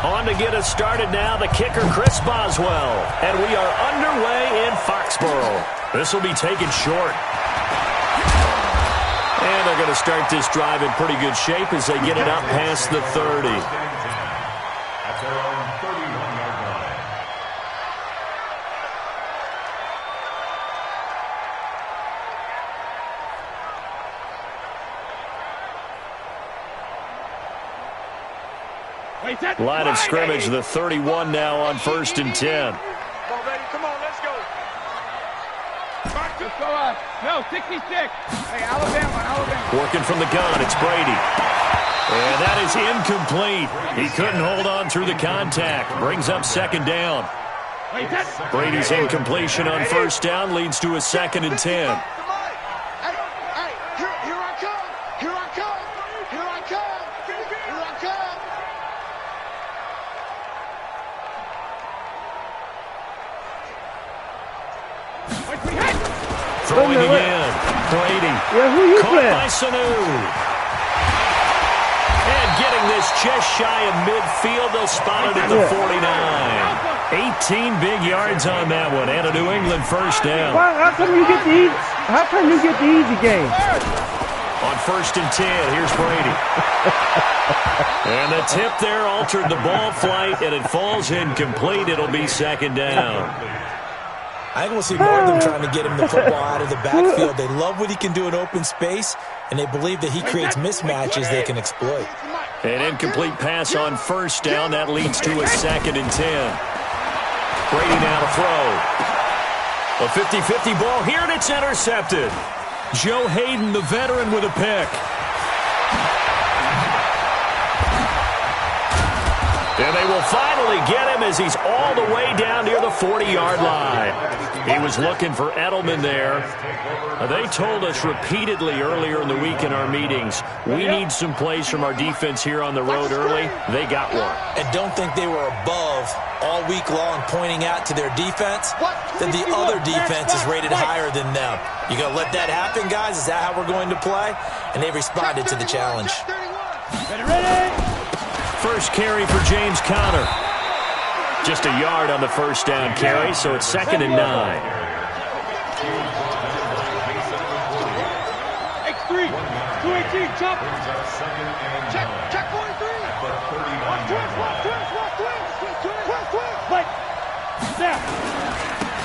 On to get us started now, the kicker, Chris Boswell. And we are underway in Foxborough. This will be taken short. And they're going to start this drive in pretty good shape as they get it up past the 30. At their own 31-yard line. Line of scrimmage, the 31 now on 1st and 10. Come on, let's go. Let's go up. No, 66. Hey, Alabama. Working from the gun, it's Brady. And that is incomplete. He couldn't hold on through the contact. Brings up 2nd down. Brady's incompletion on 1st down leads to a 2nd and 10. Throwing again. Brady. Caught by Sanu. And getting this just shy of midfield. They'll spot it at the 49. 18 big yards on that one. And a New England 1st down. How come you get the easy game? On 1st and 10, here's Brady. And the tip there altered the ball flight, and it falls incomplete. It'll be 2nd down. I think we'll see more of them trying to get him the football out of the backfield. They love what he can do in open space, and they believe that he creates mismatches they can exploit. An incomplete pass on 1st down. That leads to a 2nd and 10. Brady now to throw. A 50-50 ball here, and it's intercepted. Joe Hayden, the veteran, with a pick. And they will finally get him as he's all the way down near the 40-yard line. He was looking for Edelman there. They told us repeatedly earlier in the week in our meetings, we need some plays from our defense here on the road early. They got one. And don't think they were above all week long pointing out to their defense that the other defense is rated higher than them. You going to let that happen, guys? Is that how we're going to play? And they responded to the challenge. Ready? First carry for James Conner. Just a yard on the 1st down carry, so it's 2nd and 9. X3, 218, chop. Check 43.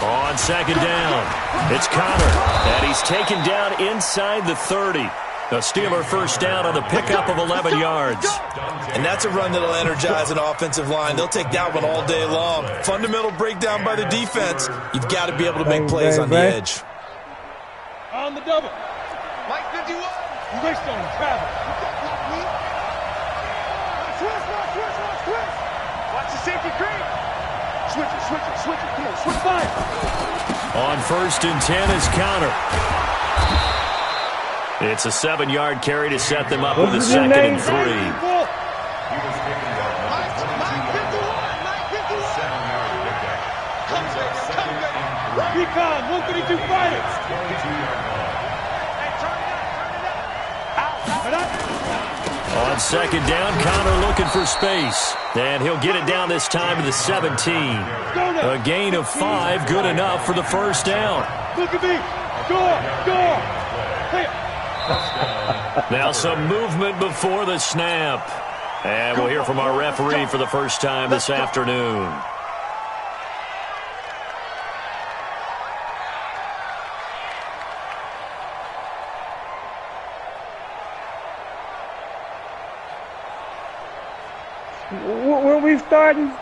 On 2nd down, it's Conner, and he's taken down inside the 30. The Steeler 1st down on the pickup of 11 yards. And that's a run that'll energize an offensive line. They'll take that one all day long. Fundamental breakdown by the defense. You've got to be able to make plays on the edge. On the double. Mike 51. You raced on him, travel. Switch. Watch the safety creep. Switch it. Come on, switch fire. On 1st and 10 is Conner. It's a 7-yard carry to set them up with a 2nd and 3. Recon, 132 fighters. On 2nd down, Conner looking for space. And he'll get it down this time to the 17. A gain of 5, good enough for the 1st down. Look at me. Go. Now some movement before the snap. And we'll hear from our referee for the first time this afternoon. Where we starting?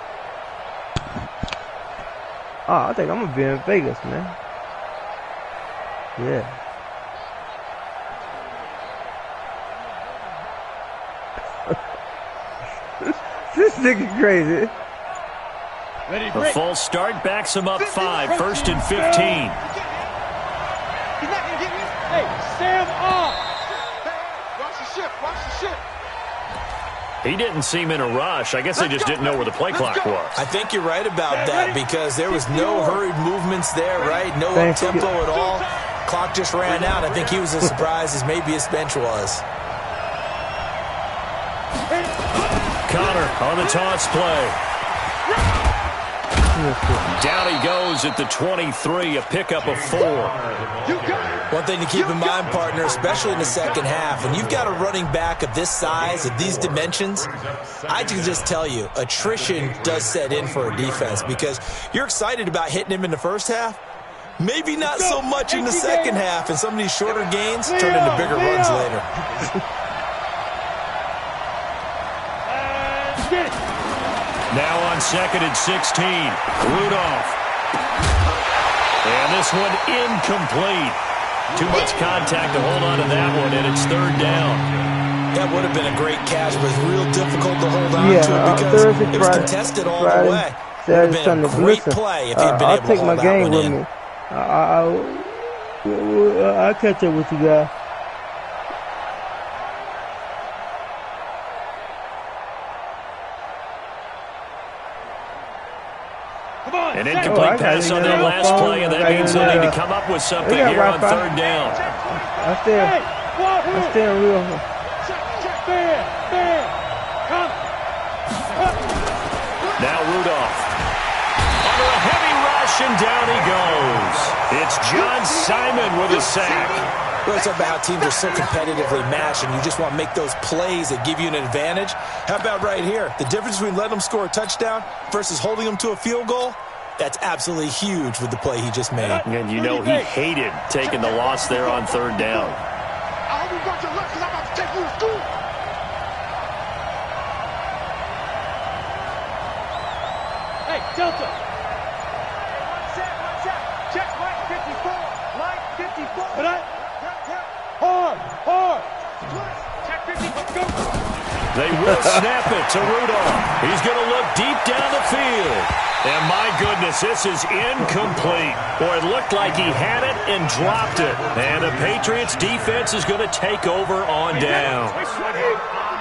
Oh, I think I'm gonna be in Vegas, man. Yeah. This nigga crazy. A false start backs him up 5. 1st and 15. He's not gonna get me. Hey, Sam off. Watch the ship. He didn't seem in a rush. I guess they just didn't know where the play clock was. I think you're right about that because there was no hurried movements there, right? No up-tempo at all. Clock just ran out. I think he was as surprised as maybe his bench was. Connor on the toss play. Down he goes at the 23, a pickup of 4. One thing to keep in mind, partner, especially in the second half, when you've got a running back of this size, of these dimensions, I can just tell you, attrition does set in for a defense because you're excited about hitting him in the first half. Maybe not so much in the second half, and some of these shorter gains turn into bigger runs later. Now on 2nd and 16, Rudolph. And this one incomplete. Too much contact to hold on to that one, and it's 3rd down. That would have been a great catch, but it's real difficult to hold on to because it was contested all the way. It would have been a great play if he had been able to hold that one in. I'll catch up with you guys. An incomplete pass on that last play, and that means they'll need to come up with something here on 3rd down. I stand real. Now Rudolph. Under a heavy rush, and down he goes. It's John Simon with a sack. We're talking about how teams are so competitively matched, and you just want to make those plays that give you an advantage. How about right here? The difference between letting them score a touchdown versus holding them to a field goal, that's absolutely huge with the play he just made. And you know he hated taking the loss there on 3rd down. I hope you got your luck because I'm about to take you to school. Hey, Delta. One set. Check line 54. Line 54. What up? Hard. Check 54. Go. They will snap it to Rudolph. He's going to look deep down the field. And my goodness, this is incomplete. Boy, it looked like he had it and dropped it. And the Patriots defense is going to take over on down.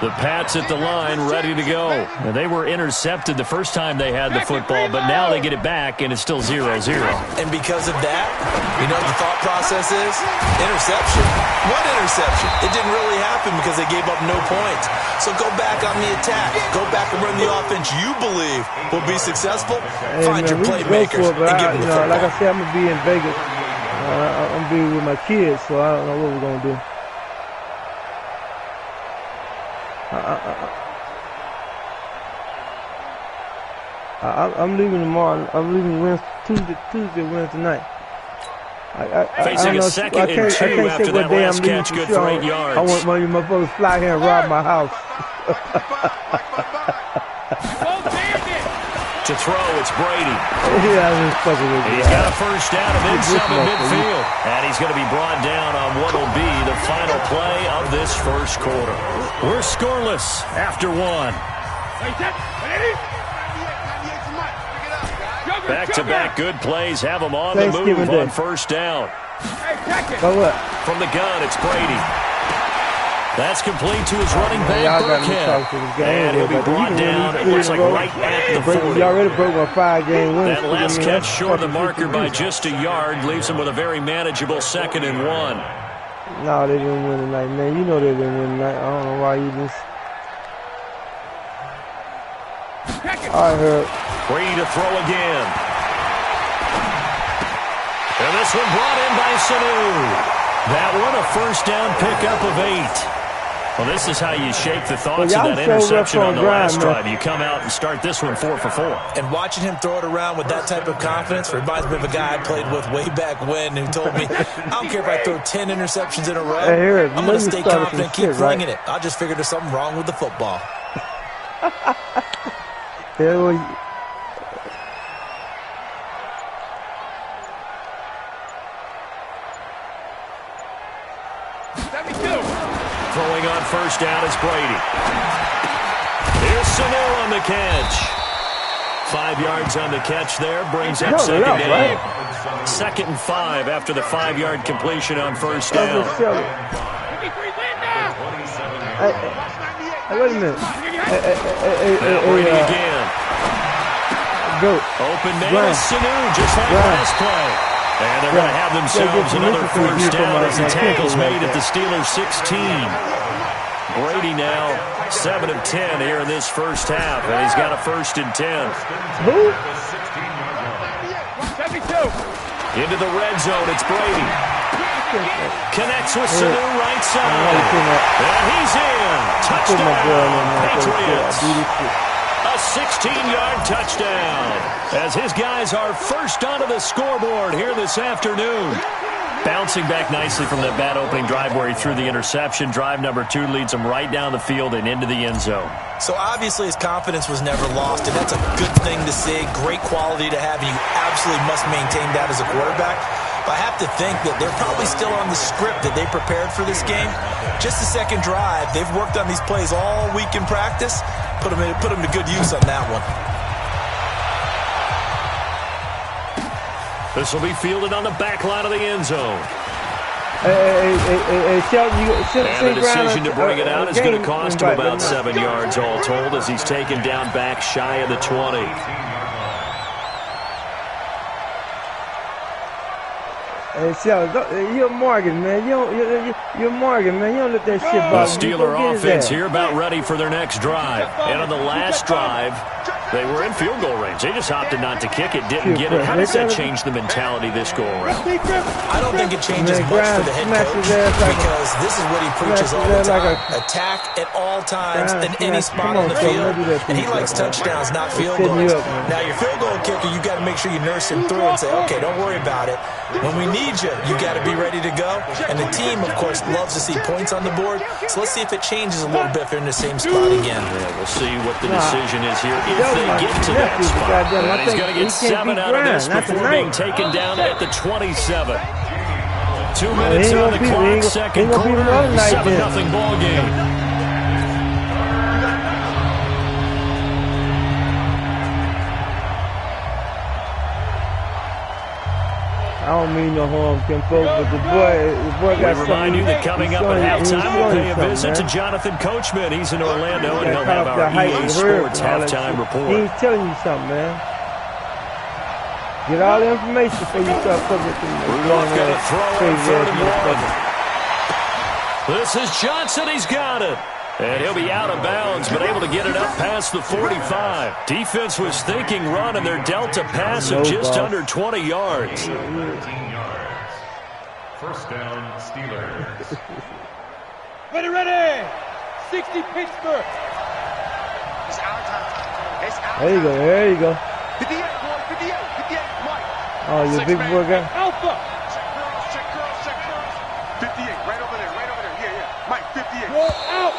The Pats at the line ready to go. And they were intercepted the first time they had the football, but now they get it back, and it's still 0-0. And because of that, you know what the thought process is? Interception. What interception? It didn't really happen because they gave up no points. So go back on the attack. Go back and run the offense you believe will be successful. Find your playmakers and give them the football. Like I said, I'm going to be in Vegas. I'm going to be with my kids, so I don't know what we're going to do. I'm leaving tomorrow. I'm leaving Tuesday, Wednesday night. Facing a 2nd and 2 after that last catch, good for 8 yards. I want one of you motherfuckers fly here and rob my house. To throw, it's Brady. Yeah, I'm just fucking with you. He's got a first down of inside midfield. And he's going to be brought down on what will be the final play of this first quarter. We're scoreless after 1. Back-to-back good plays have them on the move on first down. From the gun, it's Brady. That's complete to his running back, Burkhead. And he'll be brought down, it looks like right at the 40. You already broke my 5-game win. That last catch short of the marker by just a yard leaves him with a very manageable 2nd and 1. No, they didn't win tonight, man. You know they didn't win tonight. I don't know why you just... I heard. Brady to throw again. And this one brought in by Sanu. That one a first down pickup of 8. Well, this is how you shake the thoughts of that interception on the last drive. You come out and start this one 4 for 4. And watching him throw it around with that type of confidence reminds me of a guy I played with way back when who told me, I don't care if I throw 10 interceptions in a row. I'm going to stay confident, keep flinging it. I just figured there's something wrong with the football. Throwing on first down is Brady. Here's Sanu on the catch. 5 yards on the catch there. Brings up 2nd down. 2nd and 5 after the 5-yard completion on first down. Hey, wait a minute. Brady again. Open man is Sanu, just like last play. And they're going to have themselves another first down as the tackle's made at the Steelers' 16. Brady now 7 of 10 here in this first half, and he's got a 1st and 10. Who? Into the red zone, it's Brady. Connects with Sanu right side. And he's in. Touchdown, Patriots. A 16-yard touchdown as his guys are first onto the scoreboard here this afternoon. Bouncing back nicely from that bad opening drive where he threw the interception. Drive number 2 leads him right down the field and into the end zone. So obviously his confidence was never lost, and that's a good thing to see. Great quality to have, and you absolutely must maintain that as a quarterback. But I have to think that they're probably still on the script that they prepared for this game. Just the second drive, they've worked on these plays all week in practice. Put them to good use on that one. This will be fielded on the back line of the end zone. And the decision to bring it out is going to cost him about 7 yards all told as he's taken down back shy of the 20. Hey, you're Morgan, man. You're Morgan, man. You don't let that shit bother the you. Steeler offense here about ready for their next drive. And on the last drive, they were in field goal range. They just opted not to kick it, didn't get it. How does that change the mentality this go-around? I don't think it changes much for the head coach because this is what he preaches all the time. Attack at all times in any spot on the field. And he likes touchdowns, not field goals. Now, your field goal kicker, you got to make sure you nurse him through and say, okay, don't worry about it. When we need you got to be ready to go. And the team, of course, loves to see points on the board. So let's see if it changes a little bit if they're in the same spot again. Yeah, we'll see what the decision is here if they get to that spot. And he's going to get 7 out of this before being taken down at the 27. 2 minutes on the clock, second quarter, 7-0 ball game. I don't mean no harm, Kim folks, but the boy got something. We remind you that coming up at halftime, we'll pay a visit to Jonathan Coachman. He's in Orlando, and he'll have our EA Sports halftime report. He's telling you something, man. Get all the information before you start putting it through. Rudolph going to throw on 3rd and 1. This is Johnson. He's got it. And he'll be out of bounds, but able to get it up past the 45. Defense was thinking run, and they're dealt a pass of just under 20 yards. 13 yards. First down, Steelers. Ready. 60 Pittsburgh. There you go. 58, boy, 58, Mike. Oh, your big boy guy? Alpha. Check girls. 58, right over there. Yeah. Mike, 58. Roll out.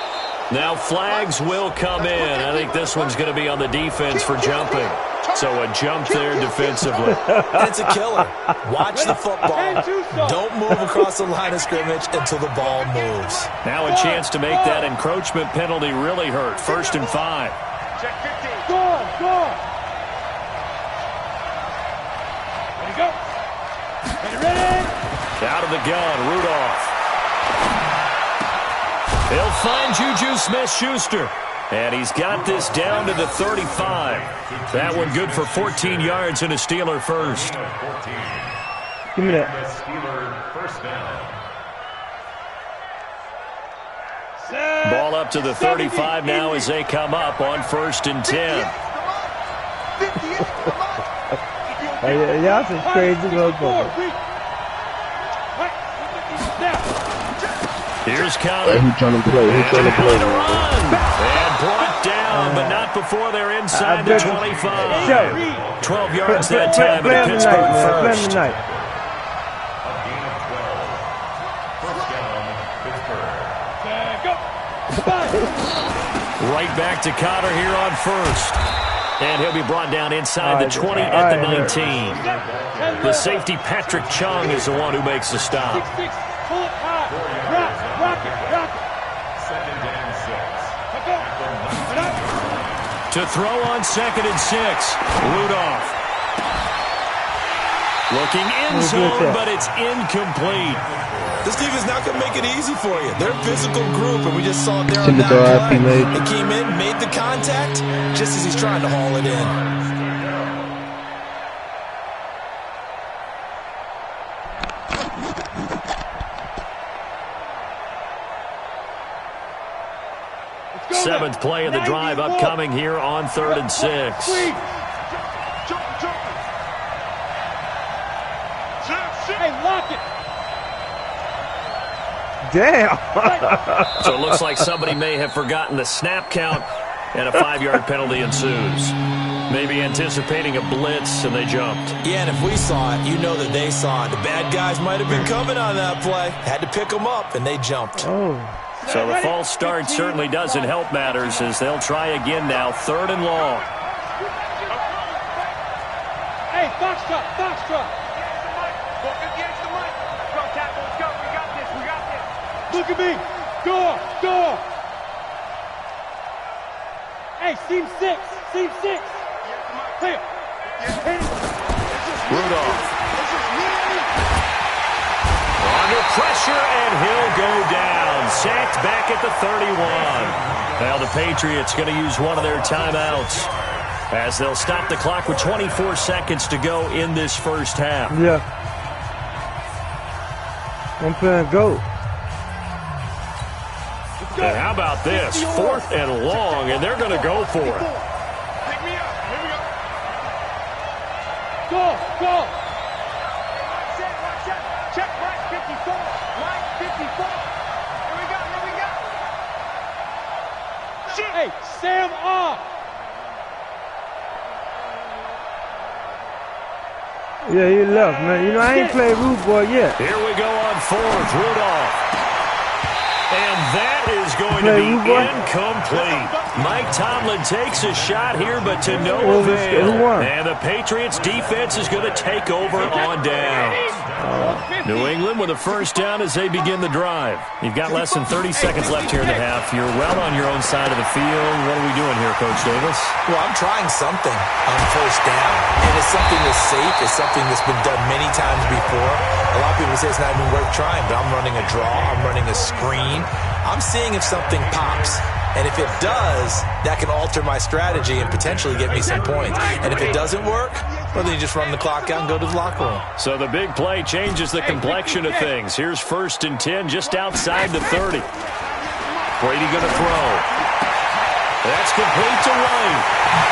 Now flags will come in. I think this one's going to be on the defense for jumping. So a jump there defensively. And it's a killer. Watch the football. Don't move across the line of scrimmage until the ball moves. Now a chance to make that encroachment penalty really hurt. 1st and 5. Check 15. Go. Ready, go. Ready. Out of the gun, Rudolph. He'll find Juju Smith-Schuster. And he's got this down to the 35. That one good for 14 yards and a Steeler first. Give me that. Steeler first down. Ball up to the 35 now as they come up on 1st and 10. Y'all some crazy motherfuckers. Here's Conner. Who's trying to play? And brought down, but not before they're inside the 25. 12 yards that time, but a Pittsburgh first. A gain of 12. First down, Pittsburgh. Right back to Conner here on 1st. And he'll be brought down inside the 20 at the 19. The safety, Patrick Chung, is the one who makes the stop. Pull it high. Rock it. Second and 6. To throw on 2nd and 6. Rudolph. Looking in zone, but it's incomplete. This team is not going to make it easy for you. They're a physical group, and we just saw it there on that drive. He came in, made the contact, just as he's trying to haul it in. 7th play of the drive upcoming here on 3rd and 6. Hey, lock it. Damn. So it looks like somebody may have forgotten the snap count, and a 5-yard penalty ensues. Maybe anticipating a blitz, and they jumped. Yeah, and if we saw it, you know that they saw it. The bad guys might have been coming on that play. Had to pick them up, and they jumped. Oh. So the false start certainly doesn't help matters as they'll try again now, 3rd and long. Hey, Foxtrot, Foxtrot. Look at me. Go. Hey, seam 6. Clear. Rudolph. Under pressure, and he'll go down. Sacked back at the 31. Now the Patriots going to use one of their timeouts as they'll stop the clock with 24 seconds to go in this first half. Yeah. I'm playing GOAT. And how about this? 4th and long, and they're going to go for it. Pick me up. Here we go. Go. Check line 54. Line 54. Here we go. Hey, Sam off. Yeah, he left, man. You know, I ain't played Root Boy yet. Here we go on 4th. Rudolph. And that is going to be incomplete. Mike Tomlin takes a shot here, but to no avail. And the Patriots defense is going to take over on down. New England with a first down as they begin the drive. You've got less than 30 seconds left here in the half. You're well on your own side of the field. What are we doing here, Coach Davis? Well, I'm trying something on first down. And it's something that's safe. It's something that's been done many times before. A lot of people say it's not even worth trying, but I'm running a draw. I'm running a screen. I'm seeing if something pops. And if it does, that can alter my strategy and potentially get me some points. And if it doesn't work, well, then you just run the clock out and go to the locker room. So the big play changes the complexion of things. Here's 1st and 10 just outside the 30. Brady going to throw. That's complete to White.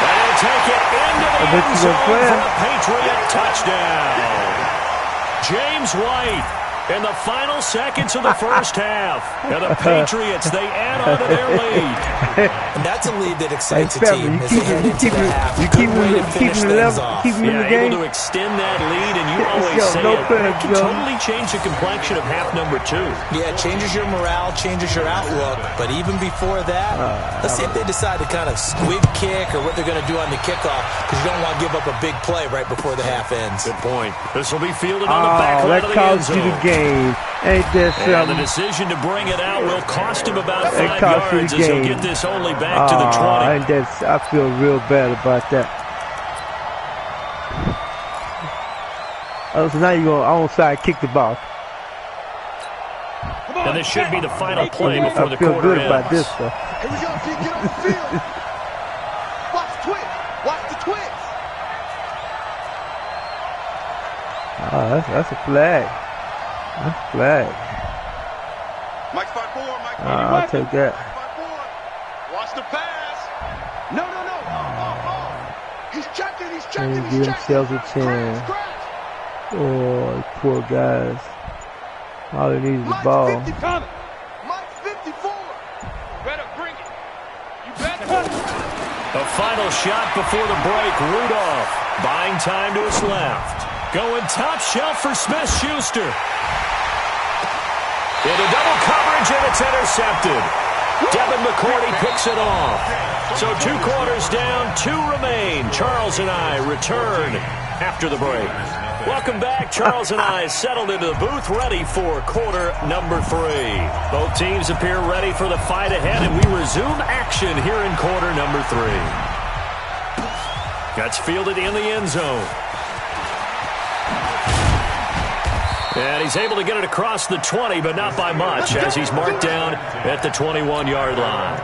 And he'll take it into the end zone for a Patriot touchdown. James White in the final seconds of the first half. And the Patriots, they add on to their lead. And that's a lead that excites a team. You keep able to extend that lead, and you always say it can totally change the complexion of half number 2. Yeah, it changes your morale, changes your outlook. But even before that, let's see if they decide to kind of squib kick or what they're going to do on the kickoff, because you don't want to give up a big play right before the half ends. Good point. This will be fielded on the back line of the end zone. Ain't that something? And the decision to bring it out will cost him about 5 yards as he'll get this only back to the 20. I feel real bad about that. So now you're going to onside kick the ball. And this should be the final play before the quarter ends. I feel good about this, though. Here we go, kid. Get off the field. Watch the twist. Watch the twist. That's a flag. That's a flag. Mike 5-4. Mike 5-4. I'll take that. Watch the pass. No. He's checking. They give themselves a chance. Oh, poor guys. All they need is the ball. Mike 54. Better bring it. You better. A final shot before the break. Rudolph buying time to his left. Going top shelf for Smith-Schuster. Into double coverage, and it's intercepted. Devin McCourty picks it off. So 2 quarters down, 2 remain. Charles and I return after the break. Welcome back. Charles and I settled into the booth, ready for quarter number 3. Both teams appear ready for the fight ahead, and we resume action here in quarter number 3. Gets fielded in the end zone. And he's able to get it across the 20, but not by much, as he's marked down at the 21-yard line.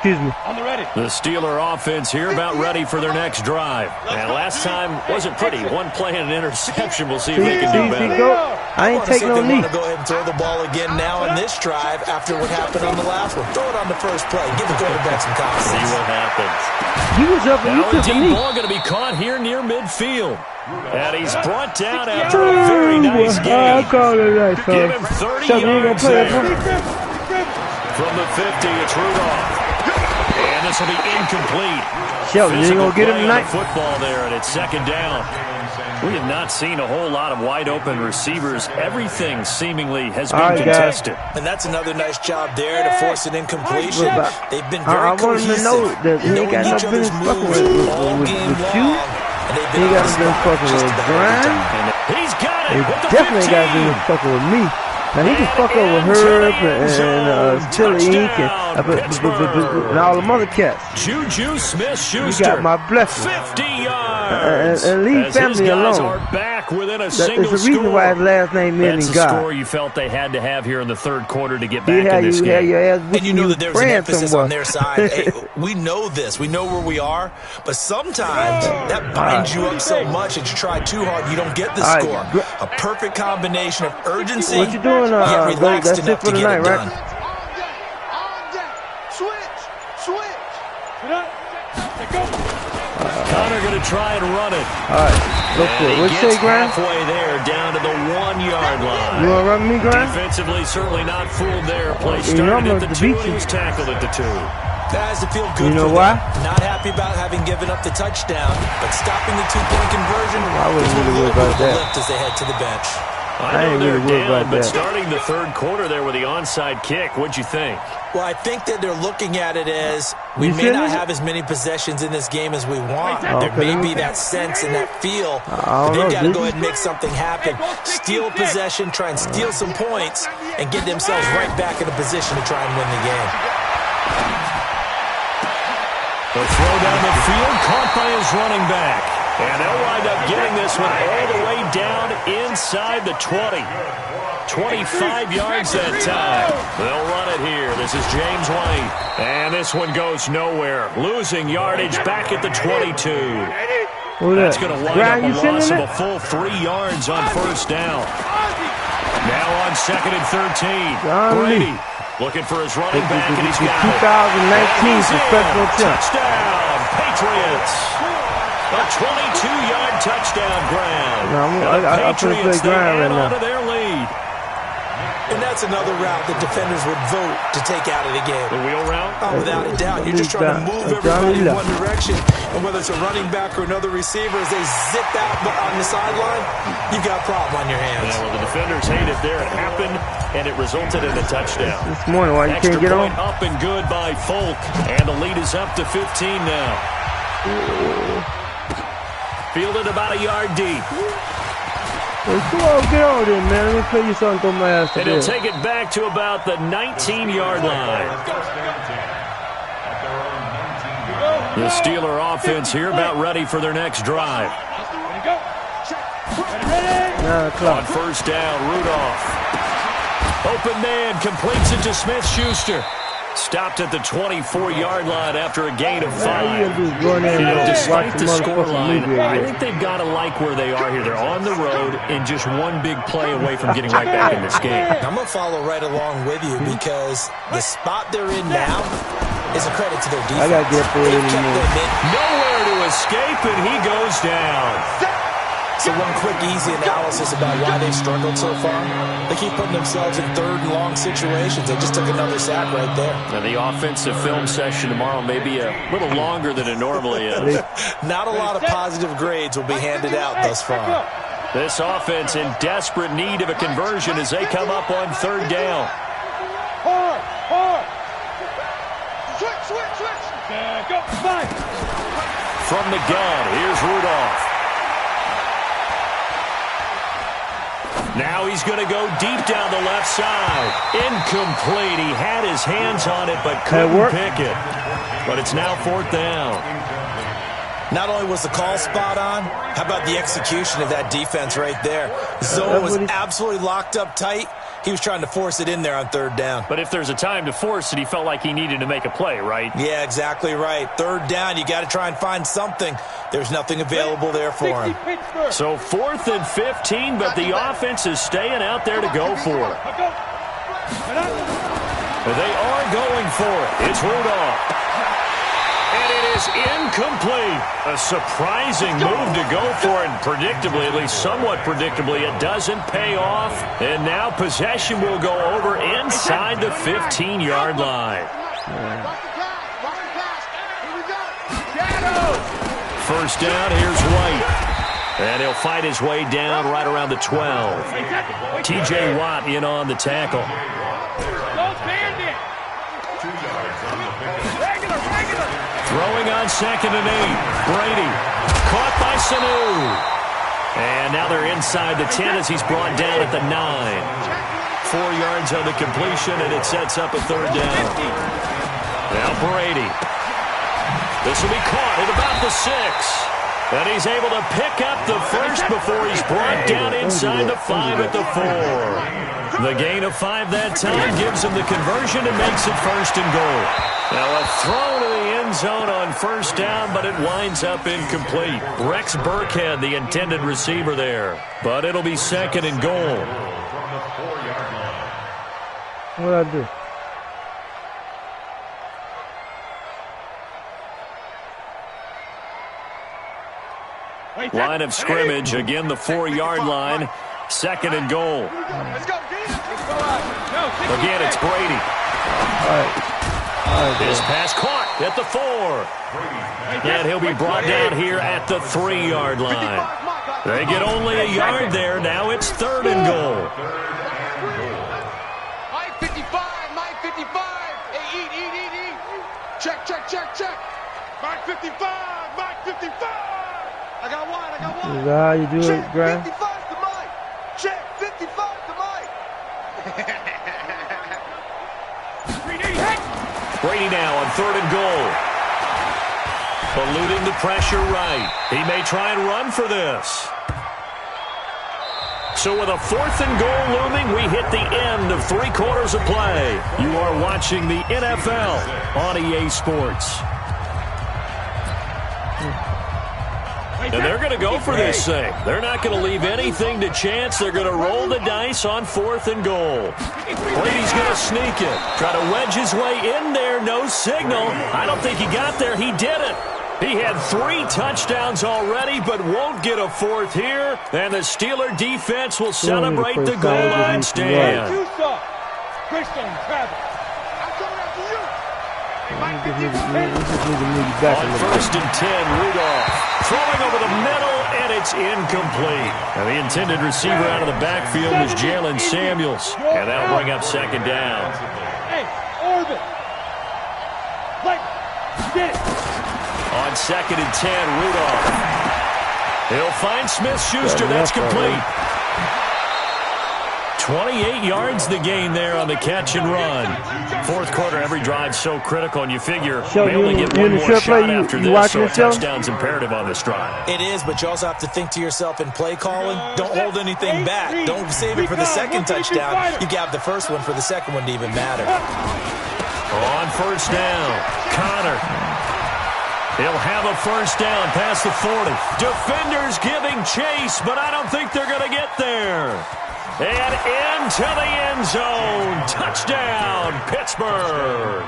Excuse me. On the ready. The Steeler offense here about ready for their next drive. And last time wasn't pretty. One play and an interception. We'll see if they can do better. Go. I ain't taking no knee. Want to go ahead and throw the ball again now on this drive after what happened on the last one. Throw it on the first play. Give the quarterback some confidence. See what happens. He was up and Now he a took a deep knee. ball going to be caught here near midfield. And he's brought down after a very nice I game. called it right, Give son. him 30 Something you ain't gonna yards play it, there. From the 50, it's Rudolph. And this will be incomplete. Shelton, you ain't Physical gonna get him play on tonight. the football there, and it's second down. We have not seen a whole lot of wide-open receivers. Everything seemingly has been right, guys. contested. And that's another nice job there to force an incompletion. They've been very I want him to cohesive, know that he ain't knowing got no each other's business fucking moves all with game you. long. And they've He been got on to the be spot fucking just with about every Brian. time. He's got He it with the definitely 15. got to be fucking with me. Now he can fuck over Herb and Steler Inc. and all them other cats. Juju Smith-Schuster. You got my blessing. 50 yards. And leave As family his guys alone. are back within a It's single the reason score. why his last name That's means the God. score you felt they had to have here in the third quarter to get He back had in this you had game. your ass And whooping you know you that there's an praying emphasis somewhere. on their side. Hey, we know this. We know where we are. But sometimes that binds you up so much that you try too hard, you don't get the All right. score. A perfect combination of urgency, What you doing? yet relaxed That's it enough for to get tonight, it right? done. Connor going to try and run it. All right, look for it. And What he you say, gets Grant? halfway there, down to the 1-yard line. You want to run me, Grant? Defensively, certainly not fooled there. Play You know I'm started at gonna the 2, beat and he you. was tackled at the 2. Guys, to feel good You know for why? them. Not happy about having given up the touchdown, but stopping the 2-point conversion I wouldn't gives them a really worry little bit about of a that. lift as they head to the bench. I know ain't they're really worried down, about but that. starting the third quarter there with the onside kick, what'd you think? Well, I think that they're looking at it as we You may seen not it? have as many possessions in this game as we want. Oh, There okay, may let me- be that sense and that feel, I but don't they've know, got to did go you? ahead and make something happen. Steal possession, try and steal some points, and get themselves right back in a position to try and win the game. The throw down the field, caught by his running back. And they'll wind up getting this one all the way down inside the 20. 25 yards that time. They'll run it here. This is James White. And this one goes nowhere. Losing yardage back at the 22. Who That's that? going to wind Grant, you up a sending loss of it? a full 3 yards on first down. Now on 2nd and 13. Johnny. Brady looking for his running back, and he's The got it. 2019 He's in. professional champ. Touchdown, Patriots. A 22-yard touchdown ground. No, I finna play Patriots, they ground add right on now. to their lead. And that's another route that defenders would vote to take out of the game. The wheel route. Oh, without a doubt. You're just trying to move everybody in one direction. And whether it's a running back or another receiver, as they zip out on the sideline, you've got a problem on your hands. Yeah, well, the defenders hate it there. It happened, and it resulted in a touchdown. This morning, why you Extra can't get on? point up and good by Folk. And the lead is up to 15 now. Fielded about a yard deep. Hey, come on, get on there, man. Let me play you something, throw my ass to And he'll bed. take it back to about the 19-yard line. The Steeler offense here about ready for their next drive. 9 o'clock. On first down, Rudolph. Open man, completes it to Smith-Schuster. Stopped at the 24-yard line after a gain of 5. All you gotta do is go in there You know, and despite watch the the motherfucking scoreline, movie I again. think they've got to like where they are here. They're on the road and just one big play away from getting right back in this game. I'm going to follow right along with you because the spot they're in now is a credit to their defense. I gotta get up there They've in the kept morning. their mid- Nowhere to escape, and he goes down. So one quick, easy analysis about why they've struggled so far. They keep putting themselves in third and long situations. They just took another sack right there. Now, the offensive film session tomorrow may be a little longer than it normally is. Not a lot of positive grades will be handed out thus far. This offense in desperate need of a conversion as they come up on third down. Hard. Switch. Go. Five. From the gun, here's Rudolph. Now he's going to go deep down the left side. Incomplete. He had his hands on it, but couldn't pick it. But it's now fourth down. Not only was the call spot on, how about the execution of that defense right there? Zone was absolutely locked up tight. He was trying to force it in there on third down. But if there's a time to force it, he felt like he needed to make a play, right? Yeah, exactly right. Third down, you got to try and find something. There's nothing available there for him. So 4th and 15, but the offense is staying out there to go for it. They are going for it. It's Rudolph. And it is incomplete. A surprising move to go for it. Predictably, at least somewhat predictably, it doesn't pay off. And now possession will go over inside the 15-yard line. First down, here's White. And he'll fight his way down right around the 12. T.J. Watt in on the tackle. Throwing on 2nd and 8. Brady caught by Sanu. And now they're inside the 10 as he's brought down at the 9. 4 yards on the completion, and it sets up a third down. Now Brady. This will be caught at about the 6. And he's able to pick up the first before he's brought down inside the 5 at the 4. The gain of 5 that time gives him the conversion and makes it 1st and goal. Now a throw to the end zone on first down, but it winds up incomplete. Rex Burkhead, the intended receiver there. But it'll be 2nd and goal. What'd I do? Line of scrimmage, again the 4-yard line. 2nd and goal. Again, it's Brady. His pass caught at the 4. And he'll be brought down here at the 3-yard line. They get only a yard there. Now it's 3rd and goal. Mike 55, Mike 55. Hey, eat. Check. Mike 55, Mike 55. I got one. Is that how you do it, Grant? 55 to Mike. Check, 55 to Mike. Brady now on 3rd and goal. Eluding the pressure right. He may try and run for this. So with a 4th and goal looming, we hit the end of 3 quarters of play. You are watching the NFL on EA Sports. And they're going to go for this thing. They're not going to leave anything to chance. They're going to roll the dice on 4th and goal. Brady's going to sneak it. Try to wedge his way in there. No signal. I don't think he got there. He did it. He had 3 touchdowns already, but won't get a 4th here. And the Steeler defense will celebrate the goal line stand. On 1st and 10, Rudolph throwing over the middle, and it's incomplete. Now the intended receiver out of the backfield was Jalen Samuels, and that'll bring up 2nd down. On 2nd and 10, Rudolph. He'll find Smith-Schuster. That's complete. 28 yards the gain there on the catch and run. 4th quarter, every drive's so critical, and you figure they only get one more shot after this, so a touchdown's imperative on this drive. It is, but you also have to think to yourself in play calling, don't hold anything back. Don't save it for the 2nd touchdown. You got the first one for the 2nd one to even matter. On 1st down, Connor. He'll have a 1st down past the 40. Defenders giving chase, but I don't think they're going to get there. And into the end zone. Touchdown, Pittsburgh.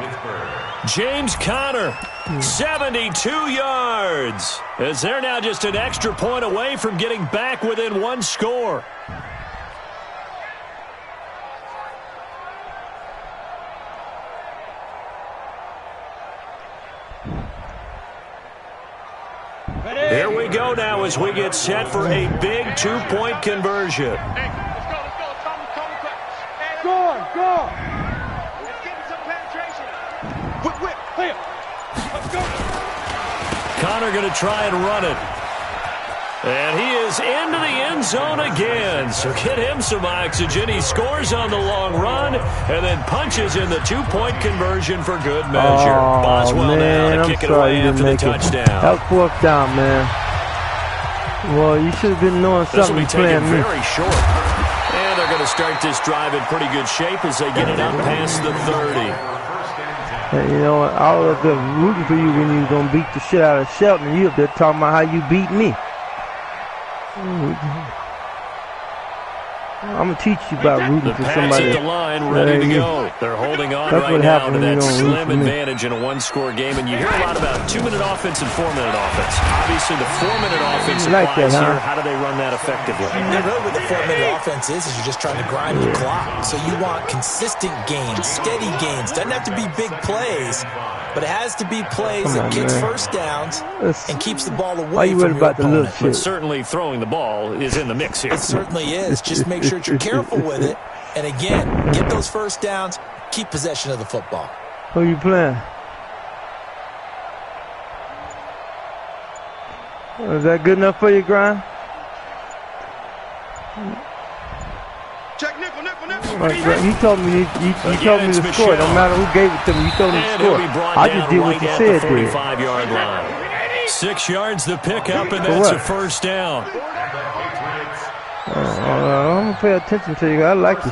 James Conner, 72 yards. As they're now just an extra point away from getting back within 1 score. Here we go now as we get set for a big 2-point conversion. Go! Let's get some penetration. Whip. Let's go. Connor going to try and run it. And he is into the end zone again. So get him some oxygen. He scores on the long run and then punches in the 2-point conversion for good measure. Boswell man, now to kick it away after the touchdown. That was 4th down, man. Well, you should have been knowing something. This will be taken very short. And And they're going to start this drive in pretty good shape as they get it up past the 30. And you know, I was up there rooting for you when you was going to beat the shit out of Shelton. And you up there talking about how you beat me. I'm going to teach you about rooting for somebody. The line ready to go. They're holding on right now to that slim advantage in a one-score game. And you hear a lot about 2-minute offense and 4-minute offense. Obviously, the 4-minute offense applies here. How do they run that effectively? Really what the 4-minute offense is you're just trying to grind the clock. So you want consistent gains, steady gains. Doesn't have to be big plays, but it has to be plays that gets first downs and keeps the ball away from your opponent. But certainly throwing the ball is in the mix here. It certainly is. Just make sure you're careful with it. And again, get those first downs, keep possession of the football. Who you playing? Is that good enough for you, Grind? Check nickel. He told me to score. It don't matter who gave it to me. He told me to score. I just did what you said. 45-yard line. 6 yards the pickup, and that's a first down. I'm gonna pay attention to you. I like you.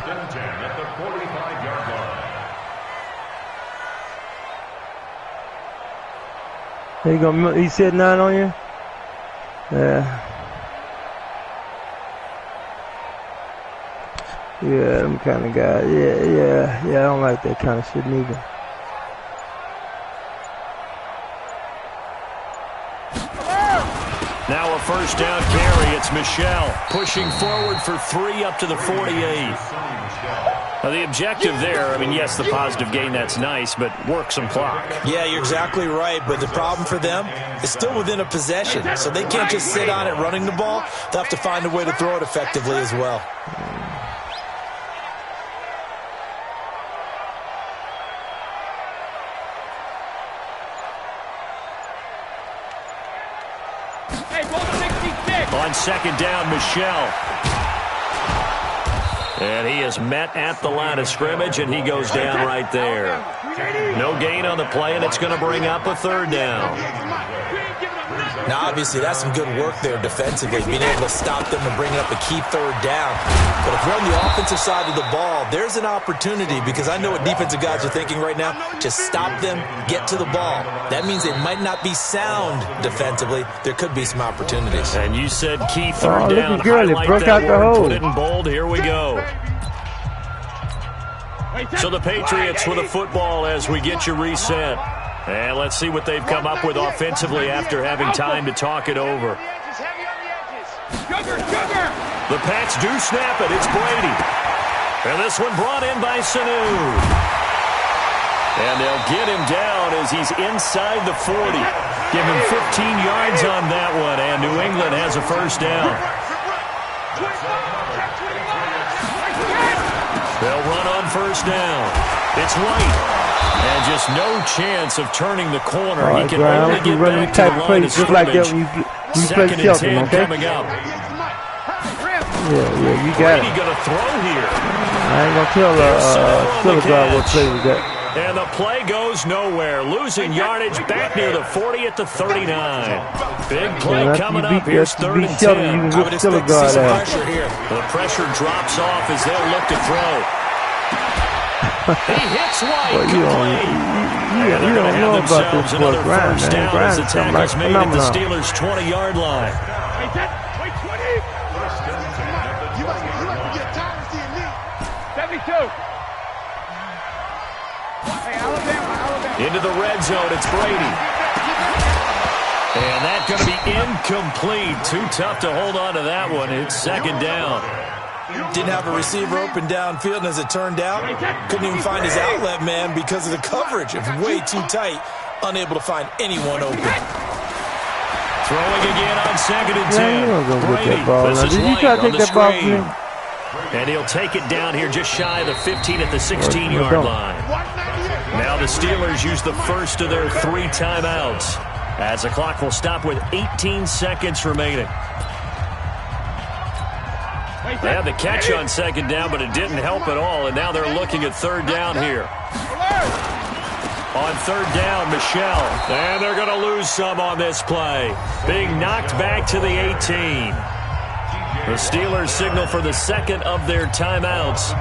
He said 9 on you? Yeah. Yeah, them kind of guy. Yeah. I don't like that kind of shit neither. Now a first down carry. It's Michelle pushing forward for 3 up to the 48. Now the objective there, I mean, yes, the positive gain, that's nice, but work some clock. Yeah, you're exactly right, but the problem for them is still within a possession, so they can't just sit on it running the ball. They'll have to find a way to throw it effectively as well. On second down, Michelle. And he is met at the line of scrimmage, and he goes down right there. No gain on the play, and it's going to bring up a third down. Now, obviously, that's some good work there defensively, being able to stop them and bring up a key third down. But if you're on the offensive side of the ball, there's an opportunity, because I know what defensive guys are thinking right now. Just stop them, get to the ball. That means they might not be sound defensively. There could be some opportunities. And you said key third down. It broke out the hole. Put it in bold. Here we go. So the Patriots with a football as we get you reset. And let's see what they've come up with offensively after having time to talk it over. The Pats do snap it. It's Brady. And this one brought in by Sanu. And they'll get him down as he's inside the 40. Give him 15 yards on that one. And New England has a first down. They'll run on first down. It's White. And just no chance of turning the corner. He can only get back to the line of just like that when you play Shelton, okay? Coming up. Yeah, you got Brady it. going to throw here. I ain't going to tell Steler guy what play we got. And the play goes nowhere. Losing yardage back near the 40 at the 39. Big play coming up. Here's 3rd and 10. I would expect to see some pressure here. The pressure drops off as they'll look to throw. He hits White. Well, you don't know about this boy Grind, man. As the tackle's made at the phenomenal. Steelers' 20-yard line. You might get tired of seeing me. 72. Hey, Alabama. Into the red zone, it's Brady. And that's going to be incomplete. Too tough to hold on to that one. It's second down. Didn't have a receiver open downfield, and as it turned out, couldn't even find his outlet man because of the coverage. It was way too tight, unable to find anyone open. Throwing again on 2nd and 10. Brady, this is Did you try to take that ball from screen. me? And he'll take it down here just shy of the 15 at the 16-yard line. Now the Steelers use the first of their 3 timeouts, as the clock will stop with 18 seconds remaining. They had the catch on second down, but it didn't help at all, and now they're looking at third down here. On third down, Michelle. And they're going to lose some on this play. Being knocked back to the 18. The Steelers signal for the second of their timeouts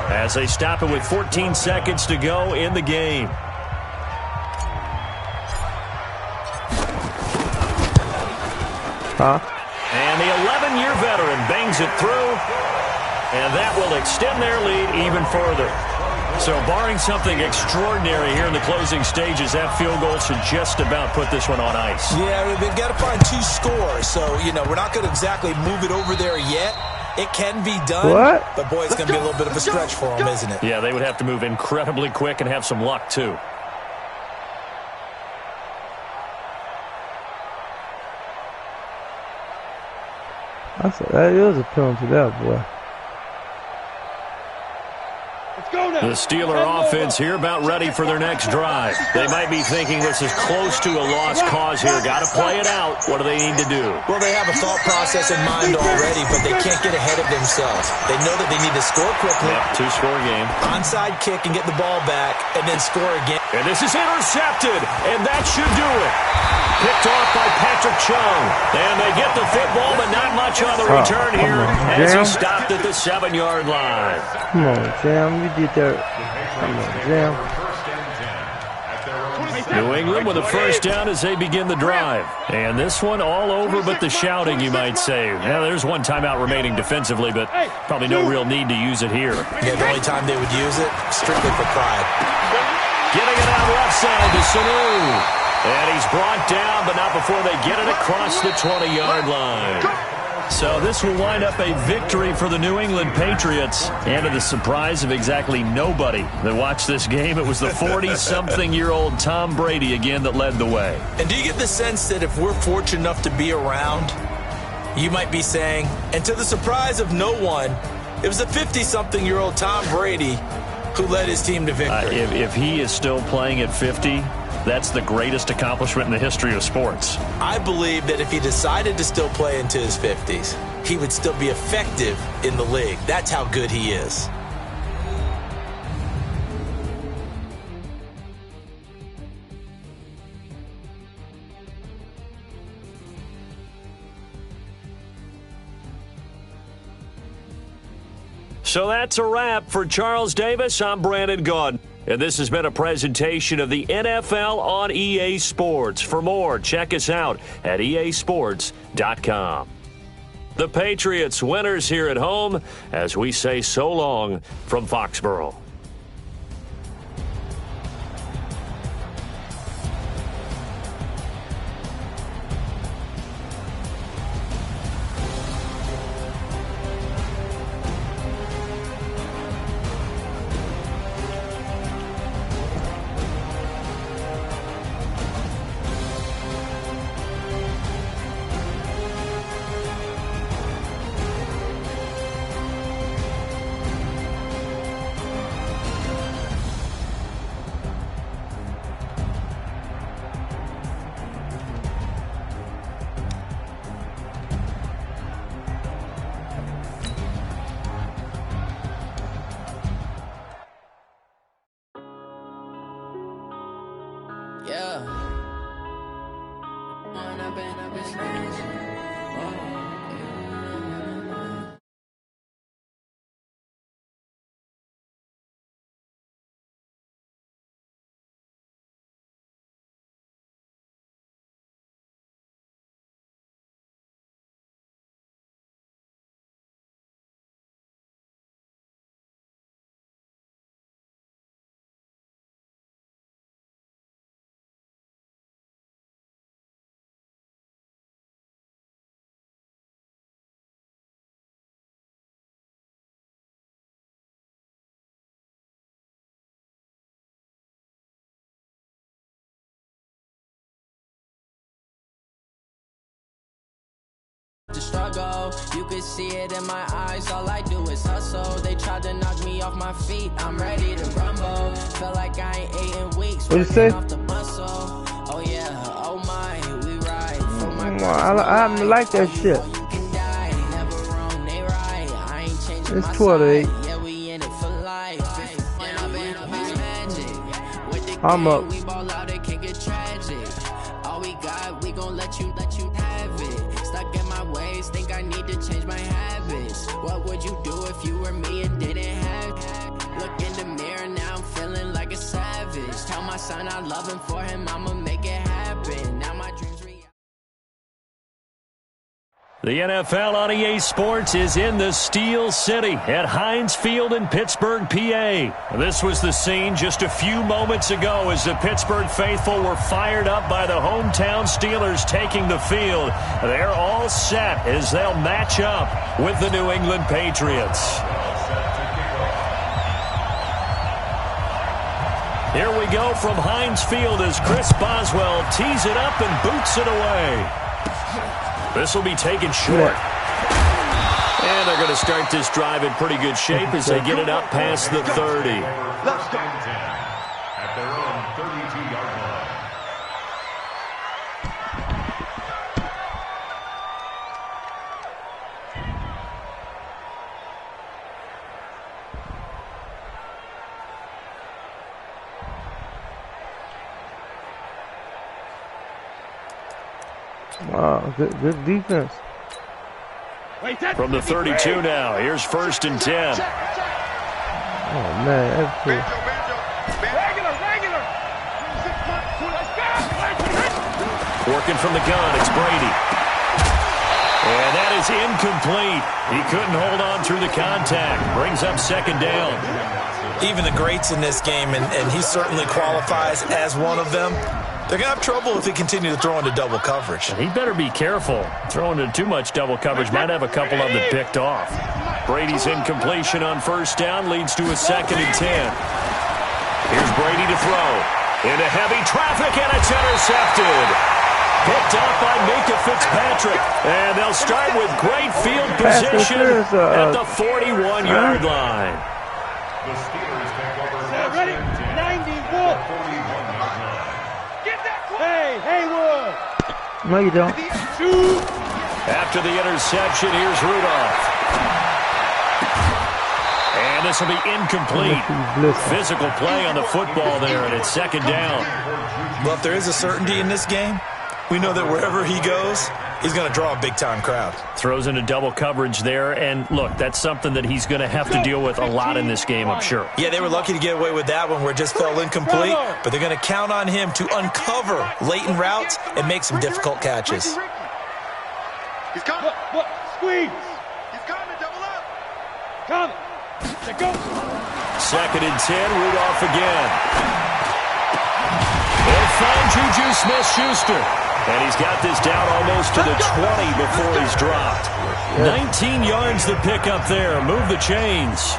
as they stop it with 14 seconds to go in the game. And the 11-year veteran bangs it through, and that will extend their lead even further. So barring something extraordinary here in the closing stages, that field goal should just about put this one on ice. Yeah, they've got to find 2 scores. So, we're not going to exactly move it over there yet. It can be done. What? But, boy, it's going to be a little bit of a stretch for them, isn't it? Yeah, they would have to move incredibly quick and have some luck, too. That is a penalty there, boy. The Steeler offense here about ready for their next drive. They might be thinking this is close to a lost cause here. Got to play it out. What do they need to do? Well, they have a thought process in mind already, but they can't get ahead of themselves. They know that they need to score quickly. Yep, 2-score game. Onside kick and get the ball back, and then score again. And this is intercepted, and that should do it. Picked off by Patrick Chung. And they get the football, but not much on the return here as he stopped at the 7-yard line. Come on, Jam. You did that. Come on, Jam. New England with a first down as they begin the drive. And this one all over but the shouting, you might say. Now, there's one timeout remaining defensively, but probably no real need to use it here. Yeah, the only time they would use it, strictly for pride. Getting it out left side to Sanu. And he's brought down, but not before they get it across the 20-yard line. So this will wind up a victory for the New England Patriots. And to the surprise of exactly nobody that watched this game, it was the 40-something-year-old Tom Brady again that led the way. And do you get the sense that if we're fortunate enough to be around, you might be saying, and to the surprise of no one, it was the 50-something-year-old Tom Brady who led his team to victory. If he is still playing at 50, that's the greatest accomplishment in the history of sports. I believe that if he decided to still play into his 50s, he would still be effective in the league. That's how good he is. So that's a wrap for Charles Davis. I'm Brandon Gaudin. And this has been a presentation of the NFL on EA Sports. For more, check us out at easports.com. The Patriots winners here at home as we say so long from Foxborough. The struggle, you can see it in my eyes. All I do is hustle. They tried to knock me off my feet. I'm ready to rumble. Feel like I ain't ate in weeks. What you say? Off the muscle. Oh yeah, oh my, we ride. I like that shit. It's 12-8. Yeah, we in it for life. I'm up. We ball out, it can get tragic. All we got, we gon' let you have it. Stuck in my ways, think I need to change my habits. would you do if you were me and didn't have? Look in the mirror, now I'm feeling like a savage. Tell my son I love him, for him I'ma make it happen. Now my dreams The NFL on EA Sports is in the Steel City at Heinz Field in Pittsburgh, PA. This was the scene just a few moments ago as the Pittsburgh faithful were fired up by the hometown Steelers taking the field. They're all set as they'll match up with the New England Patriots. Here we go from Heinz Field as Chris Boswell tees it up and boots it away. This will be taken short. And they're going to start this drive in pretty good shape as they get it up past the 30. Let's go. At their own 32-yard line. Wow, good defense. From the 32 now, here's 1st and 10. Oh, man, that's cool. Working from the gun, it's Brady. And that is incomplete. He couldn't hold on through the contact. Brings up 2nd down. Even the greats in this game, and he certainly qualifies as one of them, they're going to have trouble if they continue to throw into double coverage. He better be careful. Throwing into too much double coverage might have a couple of them picked off. Brady's incompletion on 1st down leads to a 2nd and 10. Here's Brady to throw. Into heavy traffic, and it's intercepted. Picked up by Minka Fitzpatrick. And they'll start with great field position at the 41-yard line. The Steelers take over Ready? 91. 41-yard line. Hey, Haywood. No, you don't. After the interception, here's Rudolph. And this will be incomplete. Physical play on the football there, and it's 2nd down. Well, if there is a certainty in this game, we know that wherever he goes, he's going to draw a big-time crowd. Throws into double coverage there, and look, that's something that he's going to have to deal with a lot in this game, I'm sure. Yeah, they were lucky to get away with that one where it just fell incomplete, but they're going to count on him to uncover latent routes and make some difficult catches. He's coming. What? Squeeze. He's coming. Double up. Coming. Let go. 2nd and 10, Rudolph again. They'll find Juju Smith-Schuster. And he's got this down almost to the 20 before he's dropped. 19 yards to pick up there. Move the chains.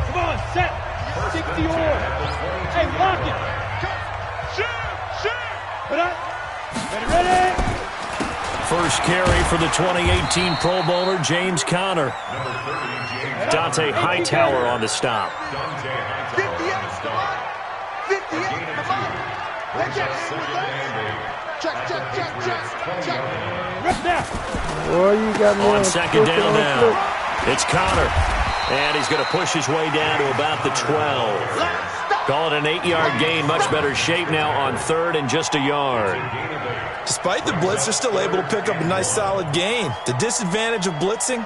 Come on, set. 60 or. Hey, lock it. Shoot. Put up. Ready. First carry for the 2018 Pro Bowler, James Conner. Dante Hightower on the stop. 58. Check. Boy, you got me on 2nd down now. It's Conner. And he's going to push his way down to about the 12. Call it an 8-yard gain. Much better shape now on 3rd and just a yard. Despite the blitz, they're still able to pick up a nice solid gain. The disadvantage of blitzing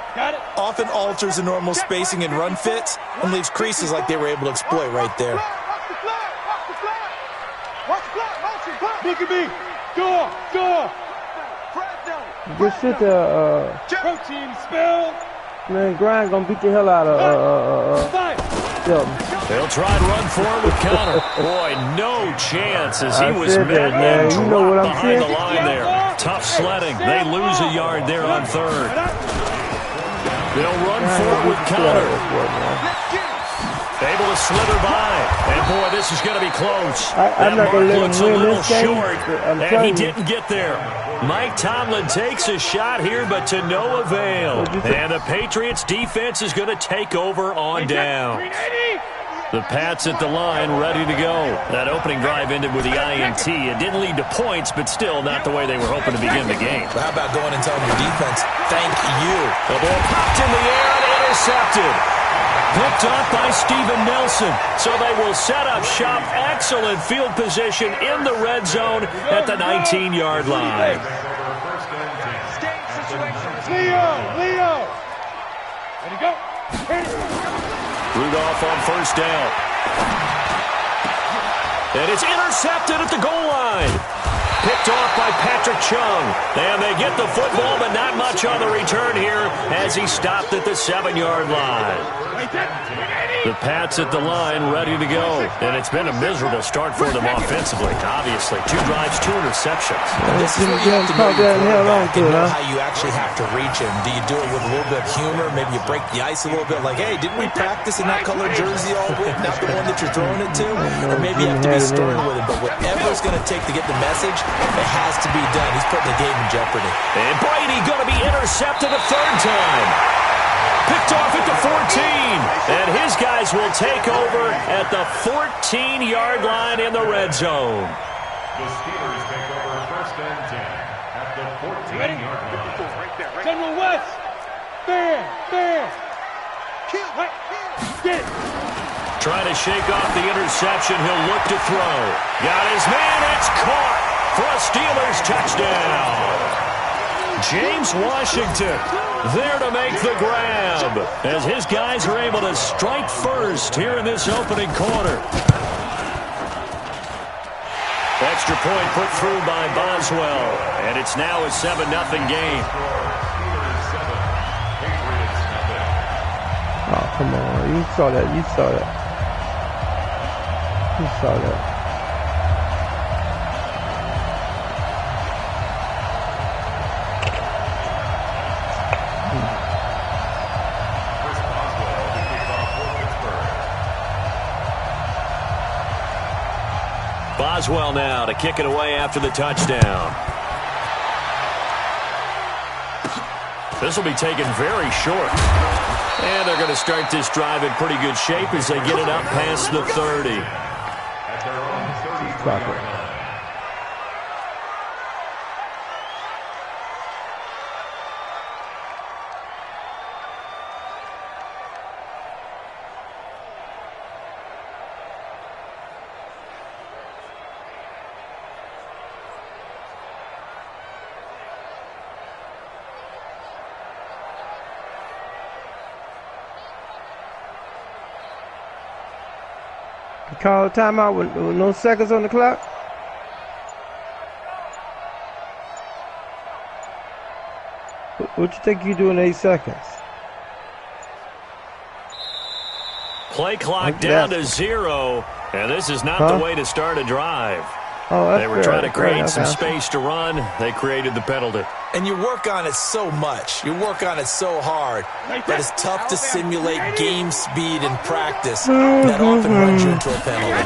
often alters the normal spacing and run fits and leaves creases like they were able to exploit right there. Look at me. Door. Just sit there, Protein spill. man, Grind gonna beat the hell out of, Shelton. They'll try and run for it with Conner. Boy, no chance as he was met and you know what I'm behind saying? the line there. Tough sledding. They lose a yard there on 3rd. They'll run for it with Conner. Able to slither by. And, boy, this is going to be close. I'm not going to let looks him a win little this game. short, and he didn't get there. Mike Tomlin takes a shot here, but to no avail. And the Patriots defense is going to take over on down. The Pats at the line, ready to go. That opening drive ended with the INT. It didn't lead to points, but still not the way they were hoping to begin the game. But how about going and telling your defense, thank you? The ball popped in the air and intercepted. Picked off by Steven Nelson. So they will set up shop. Excellent field position in the red zone at the 19-yard line. Game situation. Leo. Let it go. Rudolph on first down. And it's intercepted at the goal line. Picked off by Patrick Chung. And they get the football, but not much on the return here as he stopped at the 7-yard line. The Pats at the line, ready to go. And it's been a miserable start for them offensively, obviously. 2 drives, 2 interceptions. This is where you have to know your quarterback and know how you actually have to reach him. Do you do it with a little bit of humor? Maybe you break the ice a little bit, like, hey, didn't we practice in that colored jersey all week, not the one that you're throwing it to? Or maybe you have to be stern with it. But whatever it's going to take to get the message, it has to be done. He's putting the game in jeopardy. And Brady going to be intercepted a 3rd time. Picked off at the 14. And his guys will take over at the 14-yard line in the red zone. The Steelers take over 1st and 10 at the 14-yard line. General West. Fair. Kill. Get it. Trying to shake off the interception. He'll look to throw. Got his man. It's caught for a Steelers touchdown. James Washington there to make the grab as his guys are able to strike first here in this opening quarter. Extra point put through by Boswell, and it's now a 7-0 game. Oh, come on. You saw that. Boswell now to kick it away after the touchdown. This will be taken very short. And they're going to start this drive in pretty good shape as they get it up past the 30. At their own 30-yard line. Call a timeout with no seconds on the clock. What you think you do in 8 seconds? Play clock down to 0, and this is not the way to start a drive. Oh, that's they were fair. trying to create some space to run. They created the penalty. And you work on it so much. You work on it so hard. But it's tough to simulate game speed in practice. That often runs you into a penalty.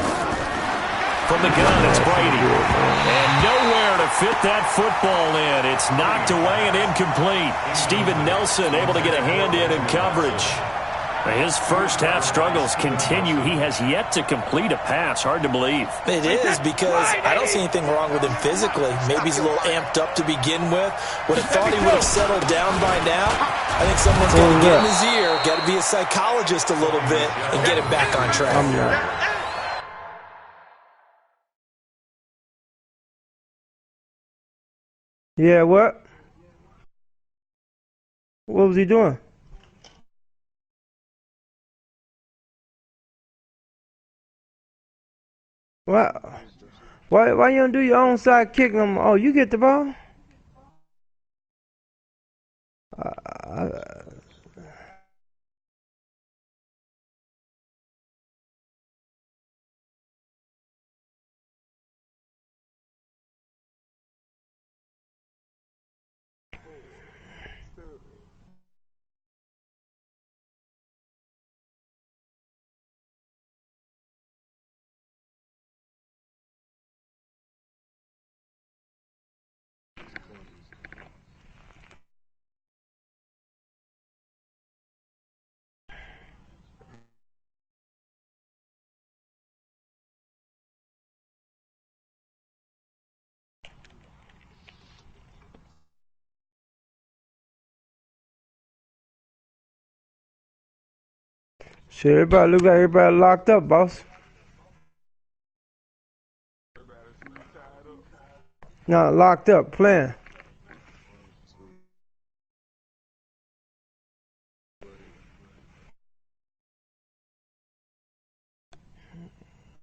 From the gun, it's Brady. And nowhere to fit that football in. It's knocked away and incomplete. Steven Nelson able to get a hand in coverage. His first half struggles continue. He has yet to complete a pass. Hard to believe. It is, because I don't see anything wrong with him physically. Maybe he's a little amped up to begin with. Would have thought he would have settled down by now. I think someone's got to get in his ear, got to be a psychologist a little bit, and get him back on track. I'm not. Yeah, what? What was he doing? Why you don't do your own side kick? Oh, you get the ball? Shit, everybody look like everybody locked up, boss. Not locked up, playing.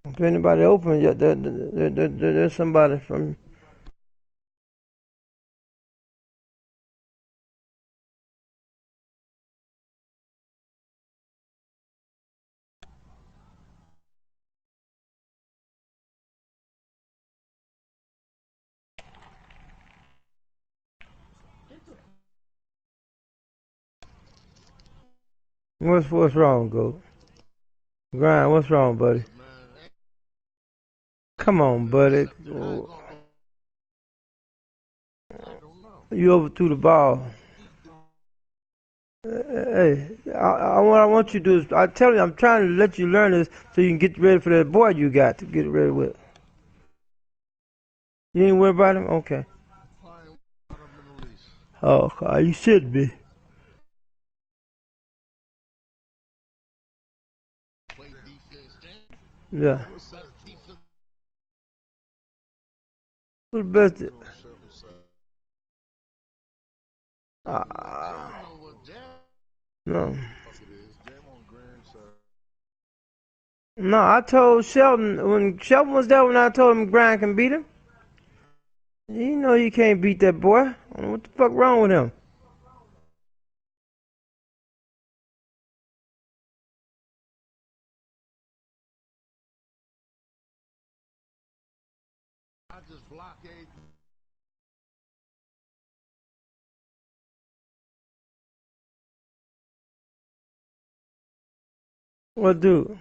If anybody open, there's somebody from. What's wrong, Goat? Grind, what's wrong, buddy? Come on, buddy. You overthrew the ball. Hey, what I want you to do is, I tell you, I'm trying to let you learn this so you can get ready for that boy you got to get ready with. You ain't worried about him? Okay. Oh, you should be. Yeah. Who's the best? No. No, I told Sheldon, when Sheldon was there when I told him Brian can beat him. You know you can't beat that boy. What the fuck wrong with him? What, dude?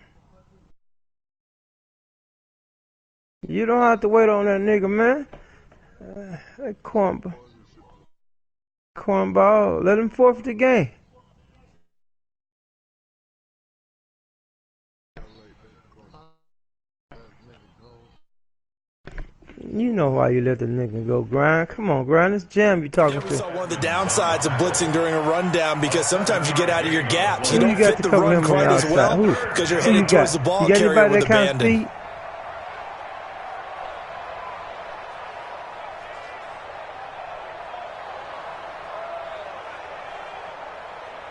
You don't have to wait on that nigga, man. That cornball. Let him forfeit the game. You know why you let the nigga go, Grind. Come on, Grind. It's Jam you talking to. Saw one of the downsides of blitzing during a rundown because sometimes you get out of your gaps. You don't fit the run quite as well because you're headed towards the ball carrier with abandon.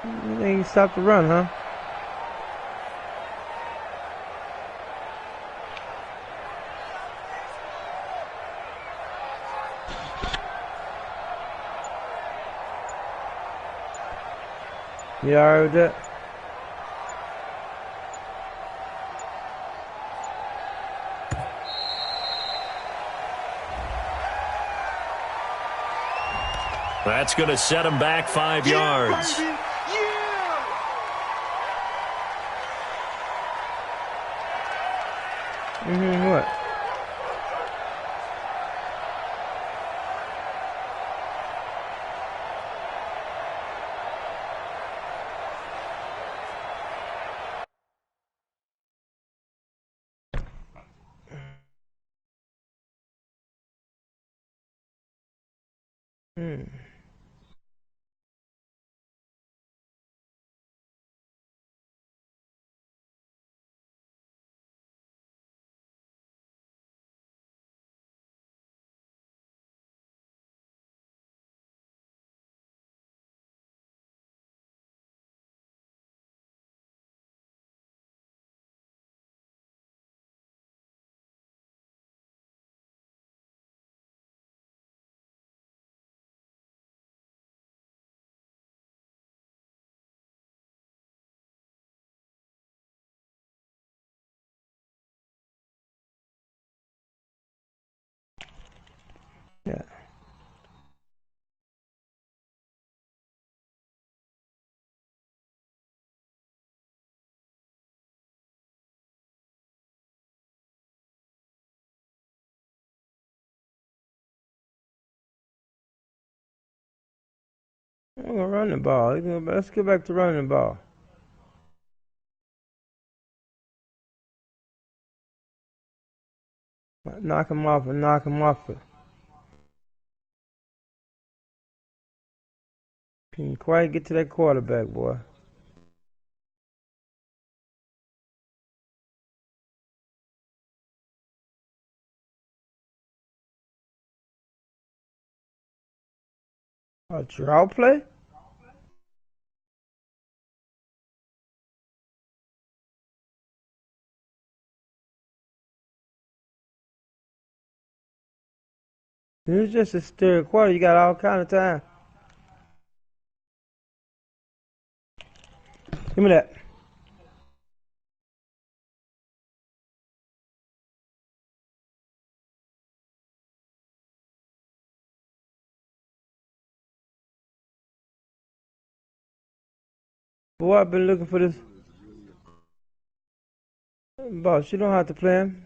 You ain't stop the run, huh? You alright with that? That's going to set him back 5 yards. Baby. What? Yeah. I'm gonna run the ball. Let's get back to running the ball. Knock him off and knock him off it. Can you quite get to that quarterback, boy? A draw play? It's just a third quarter. You got all kind of time. Give me that. Boy, I've been looking for this. Boss, you don't have to play him.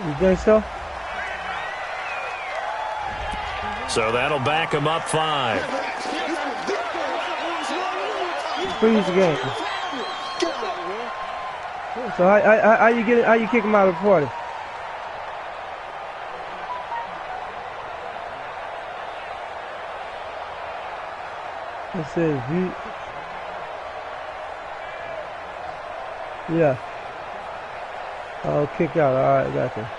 You think so? So that'll back him up 5. Freeze the game. So how you kick him out of the party? It says you. Yeah. Oh, kick out. All right, gotcha.